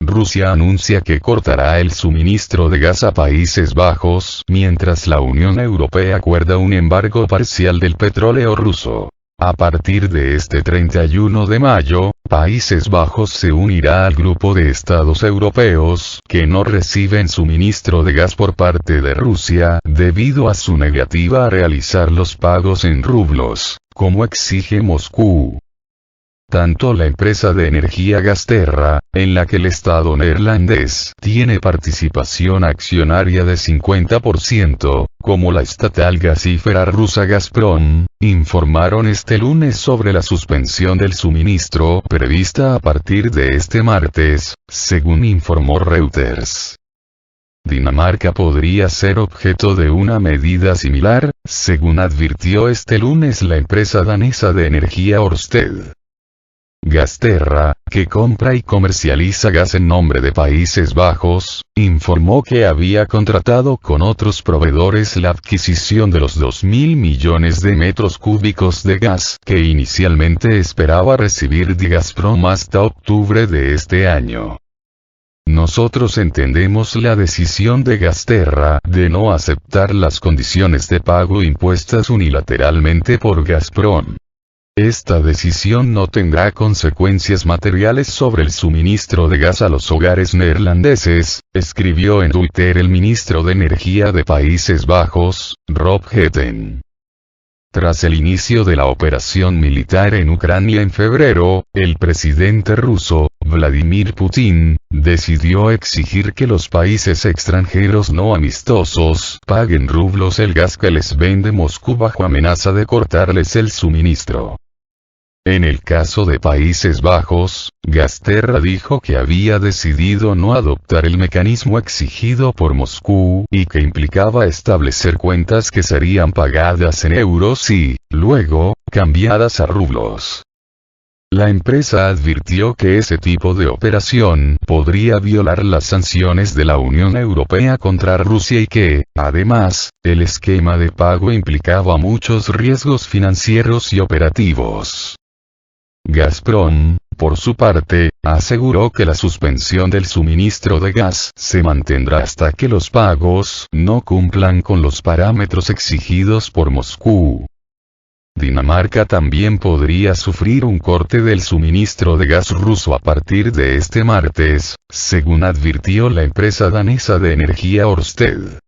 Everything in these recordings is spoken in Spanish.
Rusia anuncia que cortará el suministro de gas a Países Bajos, mientras la Unión Europea acuerda un embargo parcial del petróleo ruso. A partir de este 31 de mayo, Países Bajos se unirá al grupo de estados europeos que no reciben suministro de gas por parte de Rusia, debido a su negativa a realizar los pagos en rublos, como exige Moscú. Tanto la empresa de energía Gasterra, en la que el Estado neerlandés tiene participación accionaria de 50%, como la estatal gasífera rusa Gazprom, informaron este lunes sobre la suspensión del suministro prevista a partir de este martes, según informó Reuters. Dinamarca podría ser objeto de una medida similar, según advirtió este lunes la empresa danesa de energía Ørsted. Gasterra, que compra y comercializa gas en nombre de Países Bajos, informó que había contratado con otros proveedores la adquisición de los 2.000 millones de metros cúbicos de gas que inicialmente esperaba recibir de Gazprom hasta octubre de este año. Nosotros entendemos la decisión de Gasterra de no aceptar las condiciones de pago impuestas unilateralmente por Gazprom. Esta decisión no tendrá consecuencias materiales sobre el suministro de gas a los hogares neerlandeses, escribió en Twitter el ministro de Energía de Países Bajos, Rob Jetten. Tras el inicio de la operación militar en Ucrania en febrero, el presidente ruso, Vladimir Putin, decidió exigir que los países extranjeros no amistosos paguen rublos el gas que les vende Moscú bajo amenaza de cortarles el suministro. En el caso de Países Bajos, Gasterra dijo que había decidido no adoptar el mecanismo exigido por Moscú y que implicaba establecer cuentas que serían pagadas en euros y, luego, cambiadas a rublos. La empresa advirtió que ese tipo de operación podría violar las sanciones de la Unión Europea contra Rusia y que, además, el esquema de pago implicaba muchos riesgos financieros y operativos. Gazprom, por su parte, aseguró que la suspensión del suministro de gas se mantendrá hasta que los pagos no cumplan con los parámetros exigidos por Moscú. Dinamarca también podría sufrir un corte del suministro de gas ruso a partir de este martes, según advirtió la empresa danesa de energía Ørsted.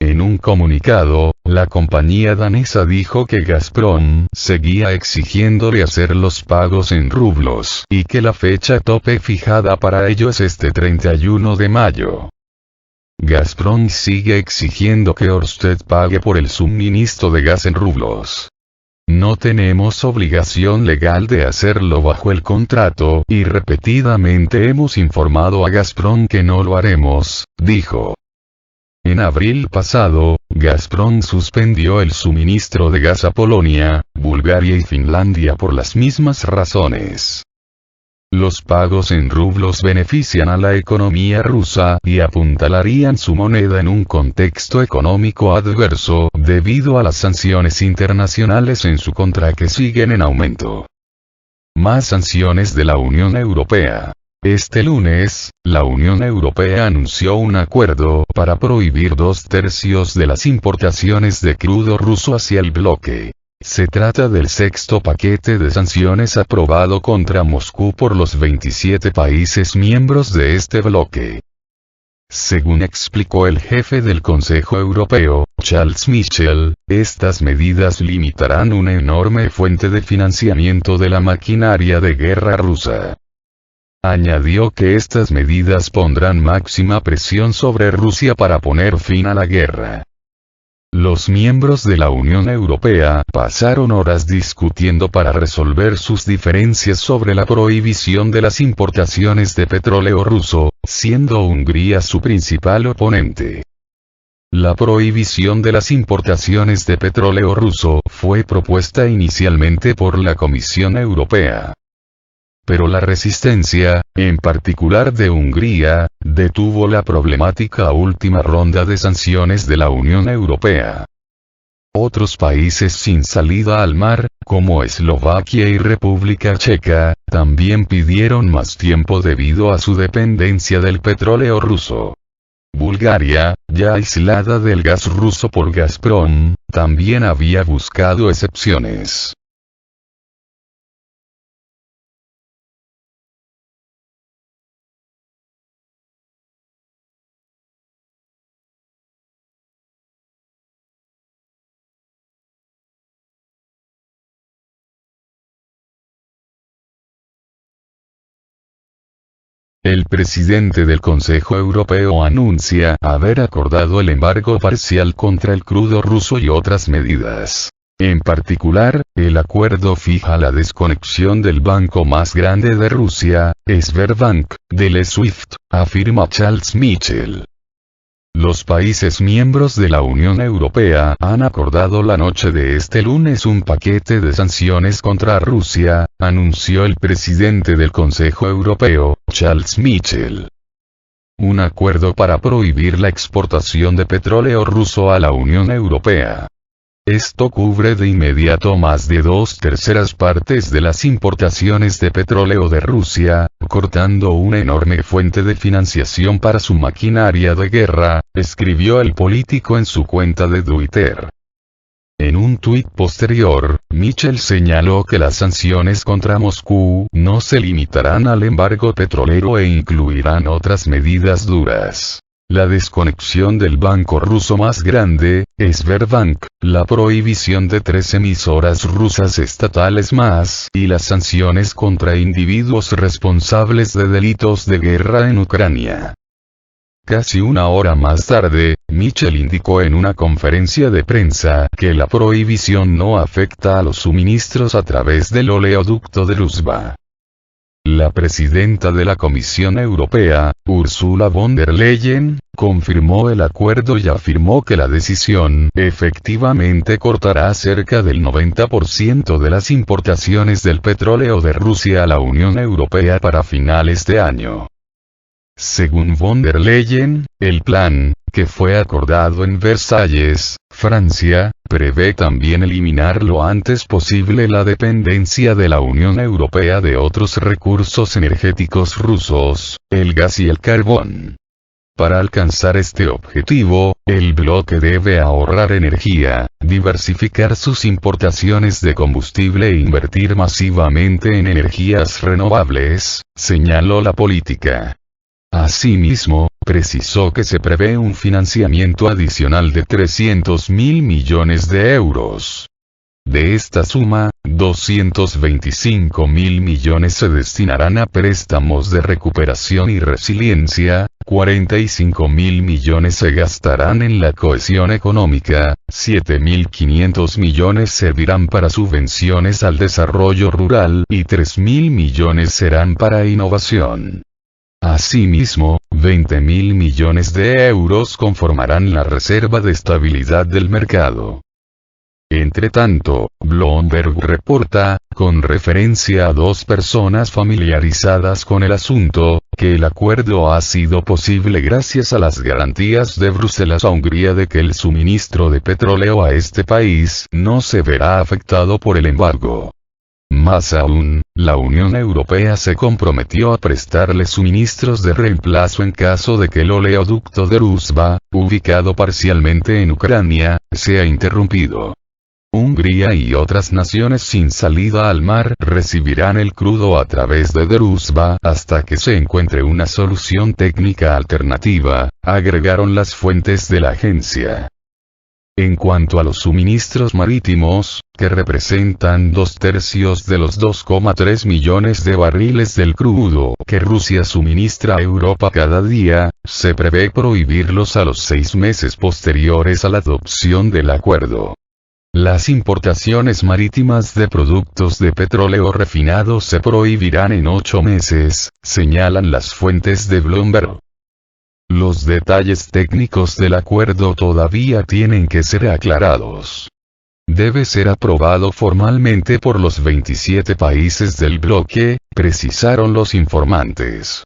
En un comunicado, la compañía danesa dijo que Gazprom seguía exigiéndole hacer los pagos en rublos y que la fecha tope fijada para ello es este 31 de mayo. Gazprom sigue exigiendo que Ørsted pague por el suministro de gas en rublos. No tenemos obligación legal de hacerlo bajo el contrato y repetidamente hemos informado a Gazprom que no lo haremos, dijo. En abril pasado, Gazprom suspendió el suministro de gas a Polonia, Bulgaria y Finlandia por las mismas razones. Los pagos en rublos benefician a la economía rusa y apuntalarían su moneda en un contexto económico adverso debido a las sanciones internacionales en su contra que siguen en aumento. Más sanciones de la Unión Europea. Este lunes, la Unión Europea anunció un acuerdo para prohibir 2/3 de las importaciones de crudo ruso hacia el bloque. Se trata del sexto paquete de sanciones aprobado contra Moscú por los 27 países miembros de este bloque. Según explicó el jefe del Consejo Europeo, Charles Michel, estas medidas limitarán una enorme fuente de financiamiento de la maquinaria de guerra rusa. Añadió que estas medidas pondrán máxima presión sobre Rusia para poner fin a la guerra. Los miembros de la Unión Europea pasaron horas discutiendo para resolver sus diferencias sobre la prohibición de las importaciones de petróleo ruso, siendo Hungría su principal oponente. La prohibición de las importaciones de petróleo ruso fue propuesta inicialmente por la Comisión Europea. Pero la resistencia, en particular de Hungría, detuvo la problemática última ronda de sanciones de la Unión Europea. Otros países sin salida al mar, como Eslovaquia y República Checa, también pidieron más tiempo debido a su dependencia del petróleo ruso. Bulgaria, ya aislada del gas ruso por Gazprom, también había buscado excepciones. El presidente del Consejo Europeo anuncia haber acordado el embargo parcial contra el crudo ruso y otras medidas. En particular, el acuerdo fija la desconexión del banco más grande de Rusia, Sberbank, del SWIFT, afirma Charles Michel. Los países miembros de la Unión Europea han acordado la noche de este lunes un paquete de sanciones contra Rusia, anunció el presidente del Consejo Europeo, Charles Michel. Un acuerdo para prohibir la exportación de petróleo ruso a la Unión Europea. Esto cubre de inmediato más de 2/3 partes de las importaciones de petróleo de Rusia, cortando una enorme fuente de financiación para su maquinaria de guerra, escribió el político en su cuenta de Twitter. En un tuit posterior, Michel señaló que las sanciones contra Moscú no se limitarán al embargo petrolero e incluirán otras medidas duras. La desconexión del banco ruso más grande, Sberbank, la prohibición de 3 emisoras rusas estatales más y las sanciones contra individuos responsables de delitos de guerra en Ucrania. Casi una hora más tarde, Michel indicó en una conferencia de prensa que la prohibición no afecta a los suministros a través del oleoducto de Druzhba. La presidenta de la Comisión Europea, Ursula von der Leyen, confirmó el acuerdo y afirmó que la decisión efectivamente cortará cerca del 90% de las importaciones del petróleo de Rusia a la Unión Europea para finales de año. Según von der Leyen, el plan, que fue acordado en Versalles, Francia, prevé también eliminar lo antes posible la dependencia de la Unión Europea de otros recursos energéticos rusos, el gas y el carbón. Para alcanzar este objetivo, el bloque debe ahorrar energía, diversificar sus importaciones de combustible e invertir masivamente en energías renovables, señaló la política. Asimismo, precisó que se prevé un financiamiento adicional de 300.000 millones de euros. De esta suma, 225.000 millones se destinarán a préstamos de recuperación y resiliencia, 45.000 millones se gastarán en la cohesión económica, 7.500 millones servirán para subvenciones al desarrollo rural y 3.000 millones serán para innovación. Asimismo, 20.000 millones de euros conformarán la reserva de estabilidad del mercado. Entretanto, Bloomberg reporta, con referencia a 2 personas familiarizadas con el asunto, que el acuerdo ha sido posible gracias a las garantías de Bruselas a Hungría de que el suministro de petróleo a este país no se verá afectado por el embargo. Más aún, la Unión Europea se comprometió a prestarle suministros de reemplazo en caso de que el oleoducto de Druzhba, ubicado parcialmente en Ucrania, sea interrumpido. Hungría y otras naciones sin salida al mar recibirán el crudo a través de Druzhba hasta que se encuentre una solución técnica alternativa, agregaron las fuentes de la agencia. En cuanto a los suministros marítimos, que representan 2/3 de los 2,3 millones de barriles del crudo que Rusia suministra a Europa cada día, se prevé prohibirlos a los 6 meses posteriores a la adopción del acuerdo. Las importaciones marítimas de productos de petróleo refinado se prohibirán en 8 meses, señalan las fuentes de Bloomberg. Los detalles técnicos del acuerdo todavía tienen que ser aclarados. Debe ser aprobado formalmente por los 27 países del bloque, precisaron los informantes.